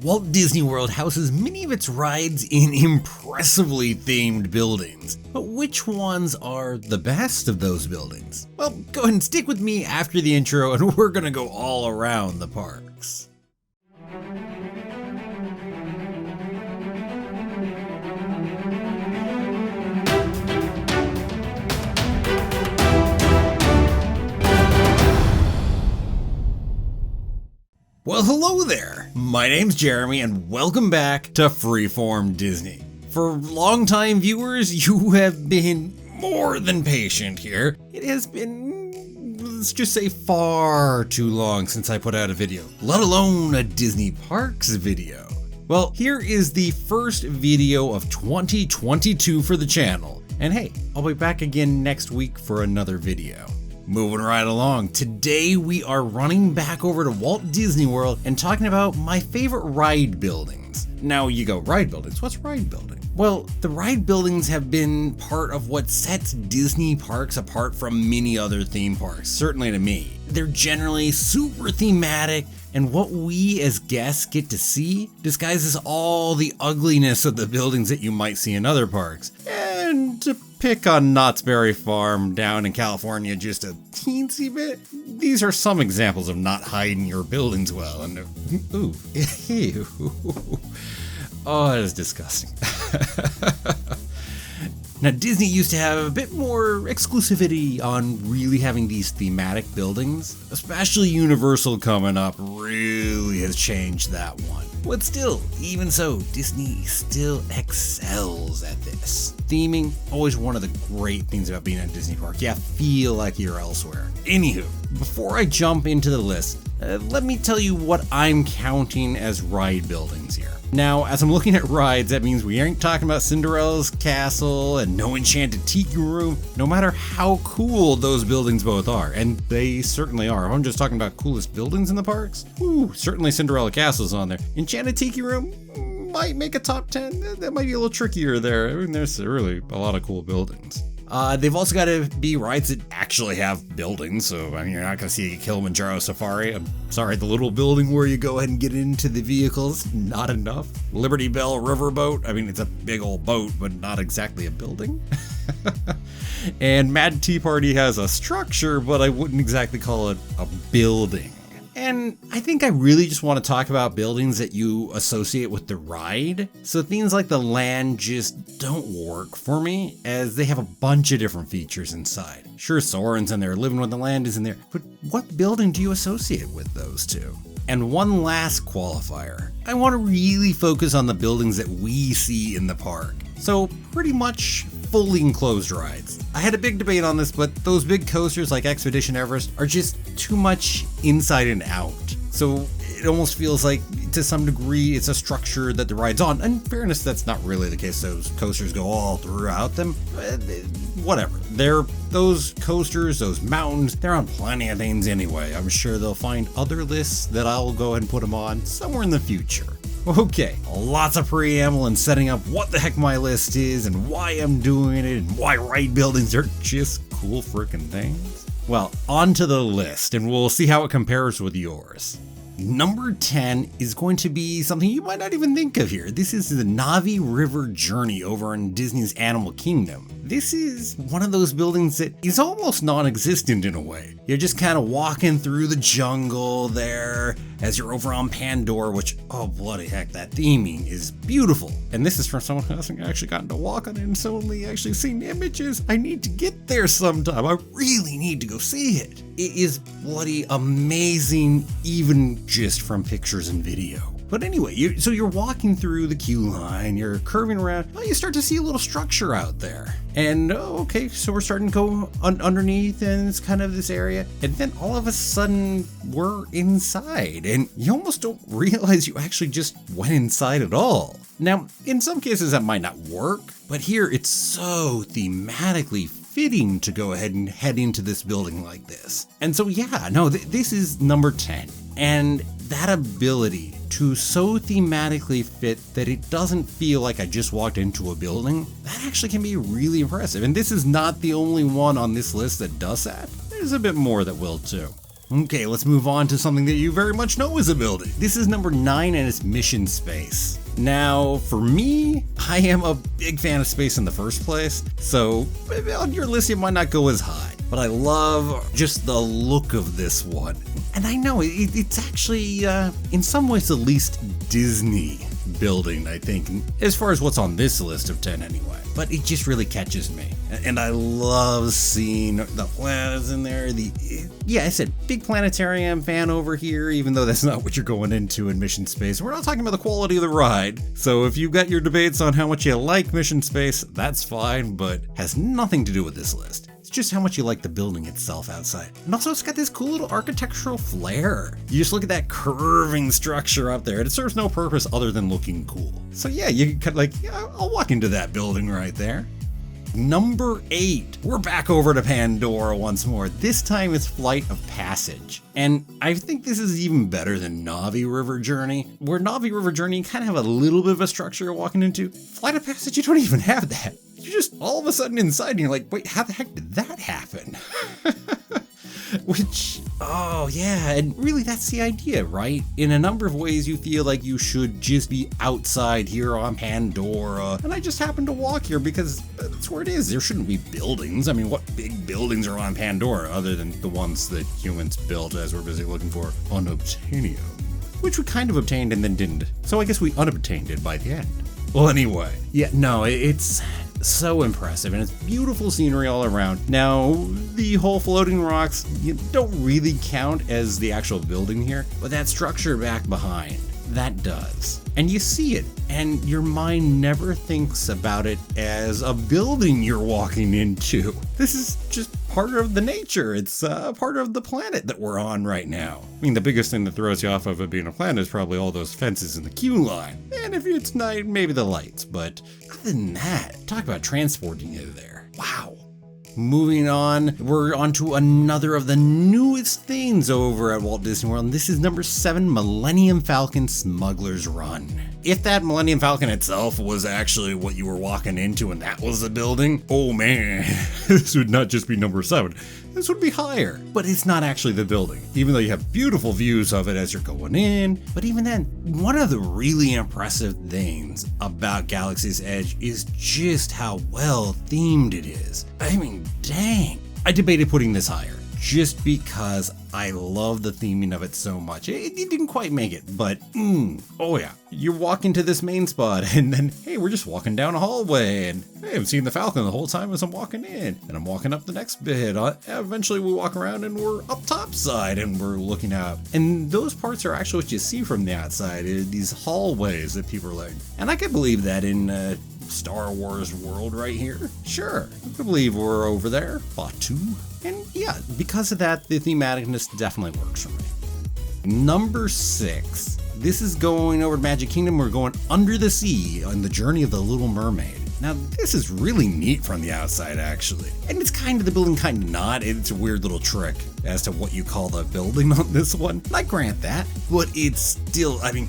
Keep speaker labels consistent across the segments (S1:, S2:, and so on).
S1: Walt Disney World houses many of its rides in impressively themed buildings. But which ones are the best of those buildings? Well, go ahead and stick with me after the intro and we're gonna go all around the parks. Well, hello there! My name's Jeremy and welcome back to Freeform Disney. For longtime viewers, you have been more than patient here. It has been, let's just say, far too long since I put out a video, let alone a Disney Parks video. Well, here is the first video of 2022 for the channel. And hey, I'll be back again next week for another video. Moving right along, today we are running back over to Walt Disney World and talking about my favorite ride buildings. Now you go, ride buildings? What's ride building? Well, the ride buildings have been part of what sets Disney parks apart from many other theme parks, certainly to me. They're generally super thematic, and what we as guests get to see disguises all the ugliness of the buildings that you might see in other parks. And to pick on Knott's Berry Farm down in California just a teensy bit, these are some examples of not hiding your buildings well. And ooh, ew. Oh, that is disgusting. Now, Disney used to have a bit more exclusivity on really having these thematic buildings, especially Universal coming up really has changed that one. But still, even so, Disney still excels at this. Theming, always one of the great things about being at Disney Park. You feel like you're elsewhere. Anywho, before I jump into the list, let me tell you what I'm counting as ride buildings here. Now, as I'm looking at rides, that means we ain't talking about Cinderella's Castle and No Enchanted Tiki Room, no matter how cool those buildings both are, and they certainly are. If I'm just talking about coolest buildings in the parks, certainly Cinderella Castle's on there. Enchanted Tiki Room might make a top 10. That might be a little trickier there. I mean, there's really a lot of cool buildings. They've also got to be rides that actually have buildings, so I mean, you're not going to see a Kilimanjaro Safari. I'm sorry, the little building where you go ahead and get into the vehicles, not enough. Liberty Bell Riverboat, I mean, it's a big old boat, but not exactly a building. And Mad Tea Party has a structure, but I wouldn't exactly call it a building. And I think I really just want to talk about buildings that you associate with the ride. So things like the land just don't work for me, as they have a bunch of different features inside. Sure, Soarin's in there, Living with the Land is in there, but what building do you associate with those two? And one last qualifier, I want to really focus on the buildings that we see in the park. So pretty much fully enclosed rides. I had a big debate on this, but those big coasters like Expedition Everest are just too much inside and out. So it almost feels like, to some degree, it's a structure that the ride's on. In fairness, that's not really the case. Those coasters go all throughout them. Whatever. Those coasters, those mountains, they're on plenty of things anyway. I'm sure they'll find other lists that I'll go ahead and put them on somewhere in the future. Okay, lots of preamble and setting up what the heck my list is and why I'm doing it and why ride buildings are just cool freaking things. Well, on to the list and we'll see how it compares with yours. Number 10 is going to be something you might not even think of here. This is the Navi River Journey over in Disney's Animal Kingdom. This is one of those buildings that is almost non-existent in a way. You're just kind of walking through the jungle there as you're over on Pandora, which, oh bloody heck, that theming is beautiful. And this is from someone who hasn't actually gotten to walk on it and so only actually seen images. I need to get there sometime. I really need to go see it. It is bloody amazing, even just from pictures and video. But anyway, so you're walking through the queue line, you're curving around, you start to see a little structure out there. And okay, so we're starting to go underneath and it's kind of this area. And then all of a sudden we're inside and you almost don't realize you actually just went inside at all. Now, in some cases that might not work, but here it's so thematically fitting to go ahead and head into this building like this. And so yeah, no, this is number 10. And that ability to so thematically fit that it doesn't feel like I just walked into a building, that actually can be really impressive. And this is not the only one on this list that does that. There's a bit more that will too. Okay, let's move on to something that you very much know is a building. This is number 9 and it's Mission Space. Now, for me, I am a big fan of space in the first place, so maybe on your list it might not go as high. But I love just the look of this one. And I know it's actually, in some ways, the least Disney building, I think, as far as what's on this list of 10 anyway. But it just really catches me. And I love seeing the planets in there. Yeah, I said big planetarium fan over here, even though that's not what you're going into in Mission Space. We're not talking about the quality of the ride. So if you've got your debates on how much you like Mission Space, that's fine, but has nothing to do with this list. It's just how much you like the building itself outside. And also it's got this cool little architectural flair. You just look at that curving structure up there and it serves no purpose other than looking cool. So yeah, you can kind of like, yeah, I'll walk into that building right there. Number 8, we're back over to Pandora once more. This time it's Flight of Passage. And I think this is even better than Navi River Journey. Where Navi River Journey, you kind of have a little bit of a structure you're walking into. Flight of Passage, you don't even have that. You're just all of a sudden inside and you're like, wait, how the heck did that happen? Which, oh yeah, and really that's the idea, right? In a number of ways you feel like you should just be outside here on Pandora, and I just happen to walk here because that's where it is. There shouldn't be buildings. I mean, what big buildings are on Pandora other than the ones that humans built as we're busy looking for unobtainium, which we kind of obtained and then didn't. So I guess we unobtained it by the end. Well, anyway, yeah, no, it's so impressive and it's beautiful scenery all around. Now, the whole floating rocks don't really count as the actual building here, but that structure back behind, that does. And you see it, and your mind never thinks about it as a building you're walking into. This is just part of the nature. It's part of the planet that we're on right now. I mean, the biggest thing that throws you off of it being a planet is probably all those fences in the queue line. And if it's night, maybe the lights. But other than that, talk about transporting you there. Wow. Moving on, we're on to another of the newest things over at Walt Disney World, and this is number 7, Millennium Falcon Smuggler's Run. If that Millennium Falcon itself was actually what you were walking into and that was the building, oh man, this would not just be number 7, this would be higher. But it's not actually the building, even though you have beautiful views of it as you're going in. But even then, one of the really impressive things about Galaxy's Edge is just how well themed it is. I mean, dang. I debated putting this higher just because I love the theming of it so much. It didn't quite make it, but oh yeah. You walk into this main spot and then, hey, we're just walking down a hallway and hey, I've seen the Falcon the whole time as I'm walking in. And I'm walking up the next bit. Eventually we walk around and we're up top side and we're looking out. And those parts are actually what you see from the outside, these hallways that people are like. And I can believe that in Star Wars world right here. Sure, I can believe we're over there. Batu. And yeah, because of that, the thematicness definitely works for me. Number 6. This is going over to Magic Kingdom. We're going under the sea on the journey of the Little Mermaid. Now, this is really neat from the outside, actually. And it's kind of the building, kind of not. It's a weird little trick as to what you call the building on this one. I grant that, but it's still, I mean,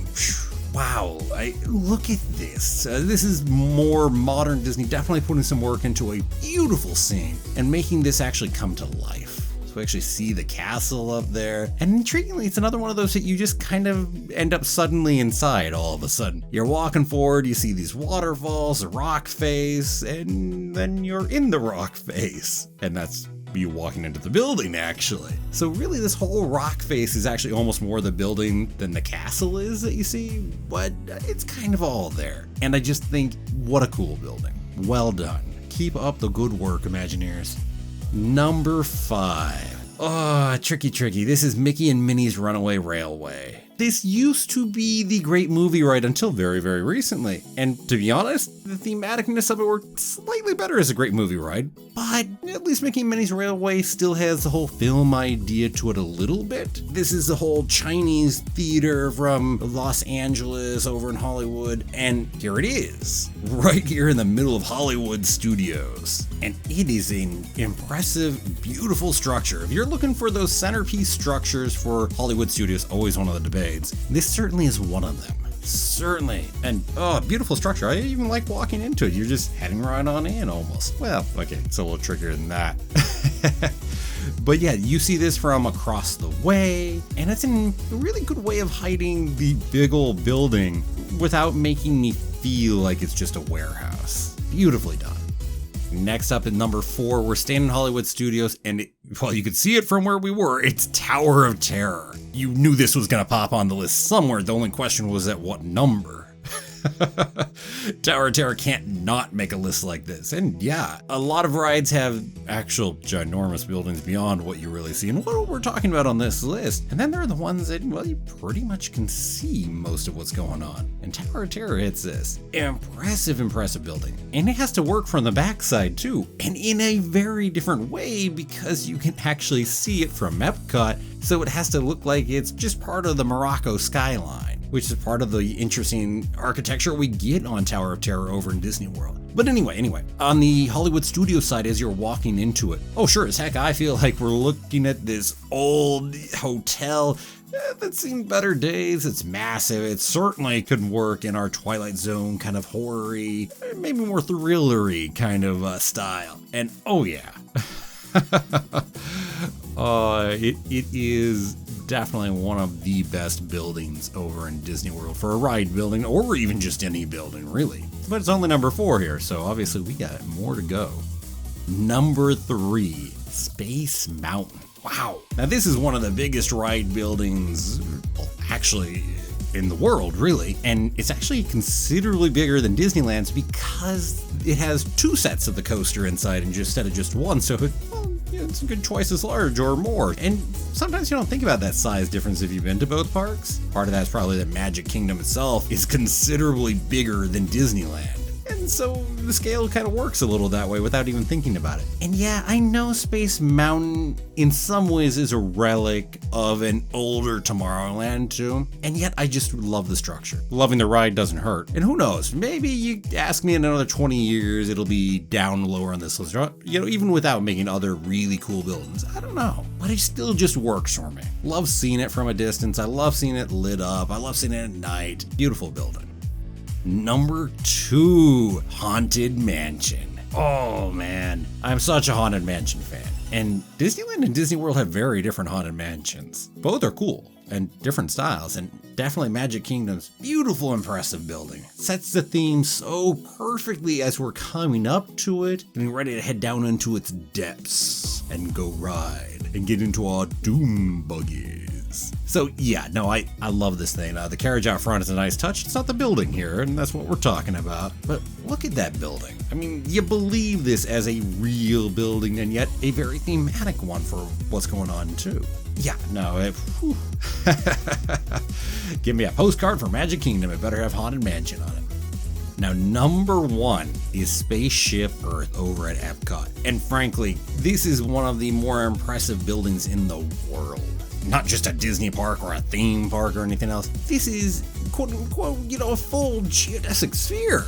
S1: wow, look at this. This is more modern Disney, definitely putting some work into a beautiful scene and making this actually come to life. So we actually see the castle up there. And intriguingly, it's another one of those that you just kind of end up suddenly inside all of a sudden. You're walking forward, you see these waterfalls, a rock face, and then you're in the rock face. And that's you walking into the building, actually. So really, this whole rock face is actually almost more the building than the castle is that you see, but it's kind of all there. And I just think, what a cool building. Well done. Keep up the good work, Imagineers. Number 5. Oh, tricky. This is Mickey and Minnie's Runaway Railway. This used to be the great movie ride until very, very recently. And to be honest, the thematicness of it worked slightly better as a great movie ride. But at least Mickey and Minnie's Railway still has the whole film idea to it a little bit. This is the whole Chinese theater from Los Angeles over in Hollywood. And here it is, right here in the middle of Hollywood studios. And it is an impressive, beautiful structure. If you're looking for those centerpiece structures for Hollywood studios, always one of the debates. This certainly is one of them. Certainly. And oh, beautiful structure. I even like walking into it. You're just heading right on in almost. Well, okay, it's a little trickier than that. But yeah, you see this from across the way, and it's a really good way of hiding the big old building without making me feel like it's just a warehouse. Beautifully done. Next up at number 4, we're staying in Hollywood Studios, and well, you could see it from where we were. It's Tower of Terror. You knew this was going to pop on the list somewhere. The only question was at what number. Tower of Terror can't not make a list like this. And yeah, a lot of rides have actual ginormous buildings beyond what you really see and what we're talking about on this list. And then there are the ones that, well, you pretty much can see most of what's going on. And Tower of Terror hits this. Impressive building. And it has to work from the backside too. And in a very different way because you can actually see it from Epcot. So it has to look like it's just part of the Morocco skyline, which is part of the interesting architecture we get on Tower of Terror over in Disney World. But anyway, on the Hollywood Studio side, as you're walking into it, oh sure as heck, I feel like we're looking at this old hotel that's seen better days. It's massive. It certainly could work in our Twilight Zone kind of horror-y, maybe more thrillery kind of style. And oh yeah. It is definitely one of the best buildings over in Disney World for a ride building, or even just any building, really. But it's only number 4 here, so obviously we got more to go. Number 3, Space Mountain. Wow. Now this is one of the biggest ride buildings, actually, in the world, really. And it's actually considerably bigger than Disneyland's because it has 2 sets of the coaster inside instead of just one. So it's a good twice as large or more. And sometimes you don't think about that size difference if you've been to both parks. Part of that's probably that Magic Kingdom itself is considerably bigger than Disneyland. And so the scale kind of works a little that way without even thinking about it. And yeah, I know Space Mountain in some ways is a relic of an older Tomorrowland too. And yet I just love the structure. Loving the ride doesn't hurt. And who knows, maybe you ask me in another 20 years, it'll be down lower on this list. You know, even without making other really cool buildings. I don't know. But it still just works for me. Love seeing it from a distance. I love seeing it lit up. I love seeing it at night. Beautiful building. Number 2, Haunted Mansion. Oh man, I'm such a Haunted Mansion fan. And Disneyland and Disney World have very different Haunted Mansions. Both are cool and different styles, and definitely Magic Kingdom's beautiful, impressive building. Sets the theme so perfectly as we're coming up to it, getting ready to head down into its depths and go ride and get into our doom buggies. So yeah, no, I love this thing. The carriage out front is a nice touch. It's not the building here, and that's what we're talking about. But look at that building. I mean, you believe this as a real building, and yet a very thematic one for what's going on too. Yeah, no, give me a postcard for Magic Kingdom. It better have Haunted Mansion on it. Now, number 1 is Spaceship Earth over at Epcot. And frankly, this is one of the more impressive buildings in the world. Not just a Disney park or a theme park or anything else. This is, quote unquote, a full geodesic sphere.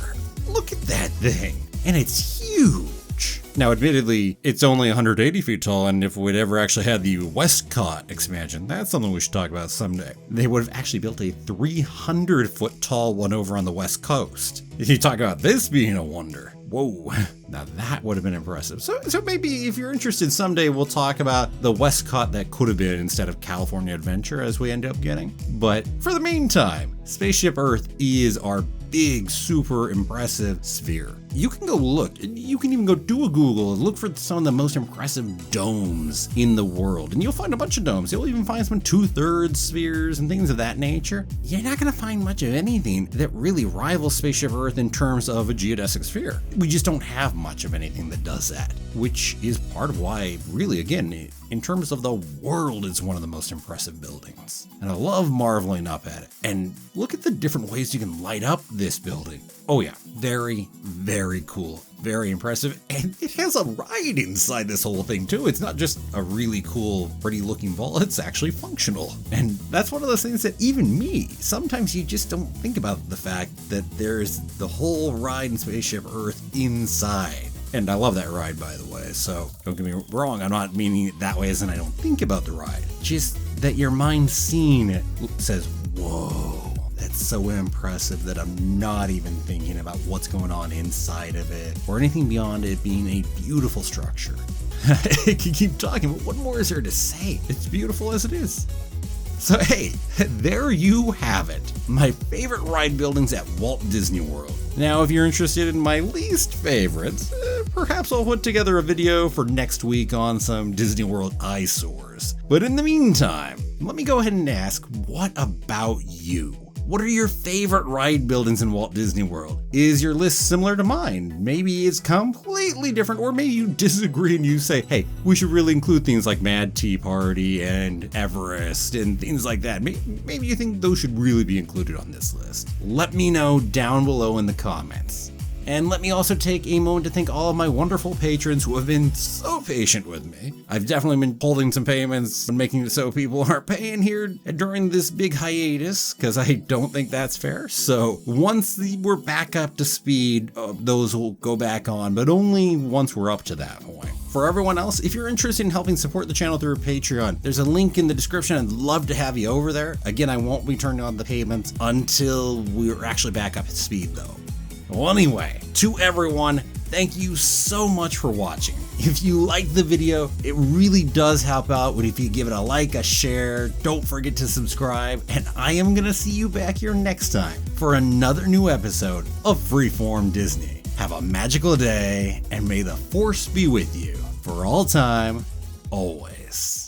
S1: Look at that thing. And it's huge. Now, admittedly, it's only 180 feet tall, and if we'd ever actually had the Westcott expansion, that's something we should talk about someday. They would have actually built a 300-foot tall one over on the West Coast. You talk about this being a wonder. Whoa, now that would have been impressive. So maybe if you're interested someday, we'll talk about the Westcott that could have been instead of California Adventure as we end up getting. But for the meantime, Spaceship Earth is our big, super impressive sphere. You can go look, you can even go do a Google and look for some of the most impressive domes in the world. And you'll find a bunch of domes. You'll even find some 2/3 spheres and things of that nature. You're not gonna find much of anything that really rivals Spaceship Earth in terms of a geodesic sphere. We just don't have much of anything that does that, which is part of why, really, again, in terms of the world, it's one of the most impressive buildings. And I love marveling up at it. And look at the different ways you can light up this building. Oh yeah, very, very cool. Very impressive. And it has a ride inside this whole thing too. It's not just a really cool, pretty looking vault. It's actually functional. And that's one of those things that even me, sometimes you just don't think about the fact that there's the whole ride in Spaceship Earth inside. And I love that ride, by the way, so don't get me wrong, I'm not meaning it that way as in I don't think about the ride. Just that your mind seeing it says, whoa, that's so impressive that I'm not even thinking about what's going on inside of it or anything beyond it being a beautiful structure. I can keep talking, but what more is there to say? It's beautiful as it is. So hey, there you have it, my favorite ride buildings at Walt Disney World. Now if you're interested in my least favorites, perhaps I'll put together a video for next week on some Disney World eyesores. But in the meantime, let me go ahead and ask, what about you? What are your favorite ride buildings in Walt Disney World? Is your list similar to mine? Maybe it's completely different, or maybe you disagree and you say, hey, we should really include things like Mad Tea Party and Everest and things like that. Maybe you think those should really be included on this list. Let me know down below in the comments. And let me also take a moment to thank all of my wonderful patrons who have been so patient with me. I've definitely been holding some payments and making it so people aren't paying here during this big hiatus, because I don't think that's fair. So once we're back up to speed, those will go back on, but only once we're up to that point. For everyone else, if you're interested in helping support the channel through Patreon, there's a link in the description. I'd love to have you over there. Again, I won't be turning on the payments until we're actually back up to speed though. Well, anyway, to everyone, thank you so much for watching. If you liked the video, it really does help out if you give it a like, a share, don't forget to subscribe, and I am gonna see you back here next time for another new episode of Freeform Disney. Have a magical day, and may the Force be with you for all time, always.